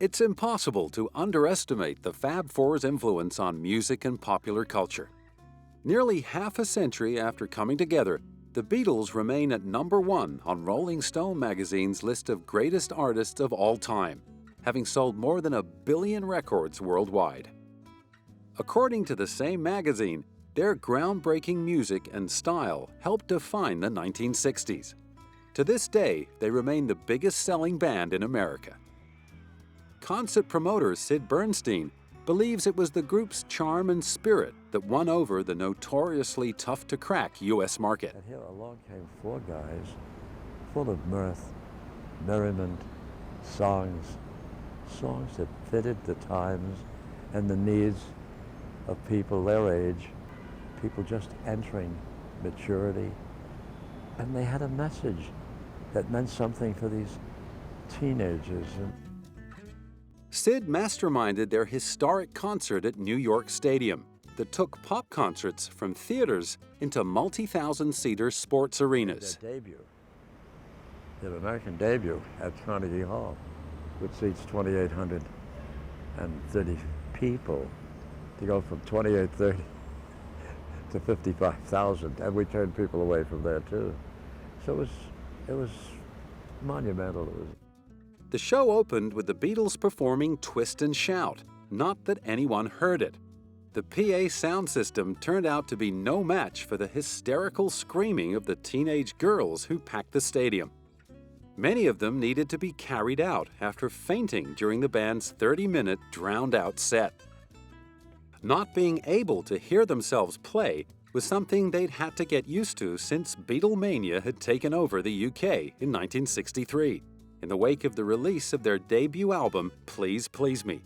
It's impossible to underestimate the Fab Four's influence on music and popular culture. Nearly half a century after coming together, the Beatles remain at #1 on Rolling Stone magazine's list of greatest artists of all time, having sold more than 1 billion records worldwide. According to the same magazine, their groundbreaking music and style helped define the 1960s. To this day, they remain the biggest-selling band in America. Concert promoter Sid Bernstein believes it was the group's charm and spirit that won over the notoriously tough-to-crack U.S. market. And here along came 4 guys full of mirth, merriment, songs that fitted the times and the needs of people their age, people just entering maturity. And they had a message that meant something for these teenagers. Sid masterminded their historic concert at New York Stadium that took pop concerts from theaters into multi-thousand-seater sports arenas. Their American debut at Carnegie Hall, which seats 2,830 people, to go from 2,830 to 55,000, and we turned people away from there too. So it was monumental. The show opened with the Beatles performing Twist and Shout, not that anyone heard it. The PA sound system turned out to be no match for the hysterical screaming of the teenage girls who packed the stadium. Many of them needed to be carried out after fainting during the band's 30-minute drowned-out set. Not being able to hear themselves play was something they'd had to get used to since Beatlemania had taken over the UK in 1963. In the wake of the release of their debut album, Please Please Me.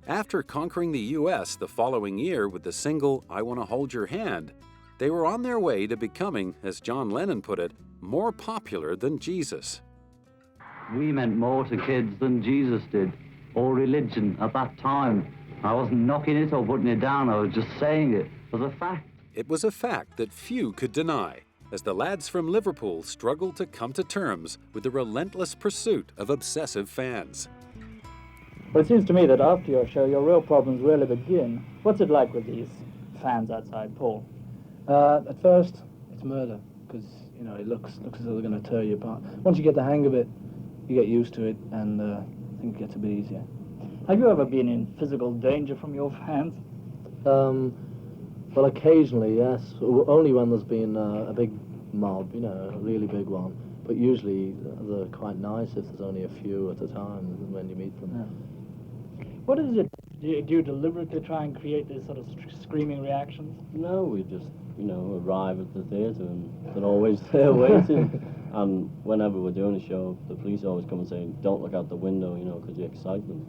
After conquering the US the following year with the single I Wanna Hold Your Hand, they were on their way to becoming, as John Lennon put it, more popular than Jesus. We meant more to kids than Jesus did, or religion at that time. I wasn't knocking it or putting it down, I was just saying it as a fact. It was a fact that few could deny, as the lads from Liverpool struggled to come to terms with the relentless pursuit of obsessive fans. Well, it seems to me that after your show, your real problems really begin. What's it like with these fans outside, Paul? At first, it's murder, because it looks as though they're going to tear you apart. Once you get the hang of it, you get used to it, and I think it gets a bit easier. Have you ever been in physical danger from your fans? Well, occasionally, yes. Only when there's been a big mob, a really big one. But usually they're quite nice if there's only a few at a time when you meet them. Yeah. What is it? Do you deliberately try and create these sort of screaming reactions? No, we just, arrive at the theatre and they're always there waiting. And whenever we're doing a show, the police always come and say, don't look out the window, because you excite them.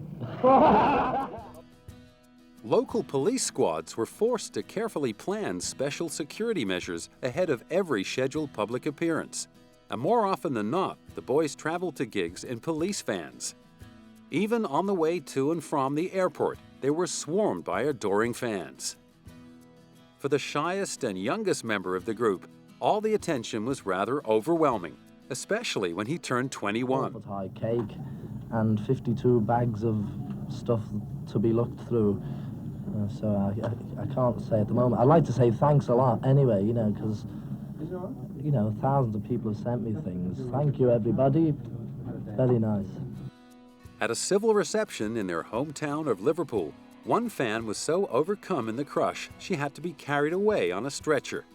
Local police squads were forced to carefully plan special security measures ahead of every scheduled public appearance. And more often than not, the boys traveled to gigs in police vans. Even on the way to and from the airport, they were swarmed by adoring fans. For the shyest and youngest member of the group, all the attention was rather overwhelming, especially when he turned 21. High cake and 52 bags of stuff to be looked through. So I can't say at the moment. I'd like to say thanks a lot anyway, because, thousands of people have sent me things. Thank you, everybody. Very nice. At a civil reception in their hometown of Liverpool, one fan was so overcome in the crush she had to be carried away on a stretcher,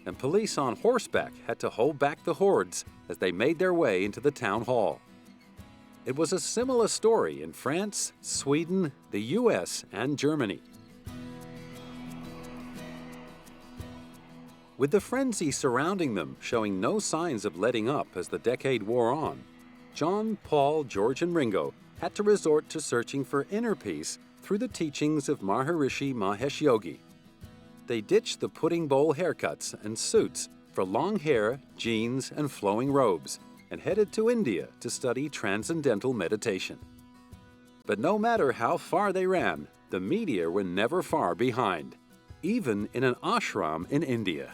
and police on horseback had to hold back the hordes as they made their way into the town hall. It was a similar story in France, Sweden, the US, and Germany. With the frenzy surrounding them showing no signs of letting up as the decade wore on, John, Paul, George, and Ringo had to resort to searching for inner peace through the teachings of Maharishi Mahesh Yogi. They ditched the pudding bowl haircuts and suits for long hair, jeans, and flowing robes, and headed to India to study transcendental meditation. But no matter how far they ran, the media were never far behind, even in an ashram in India.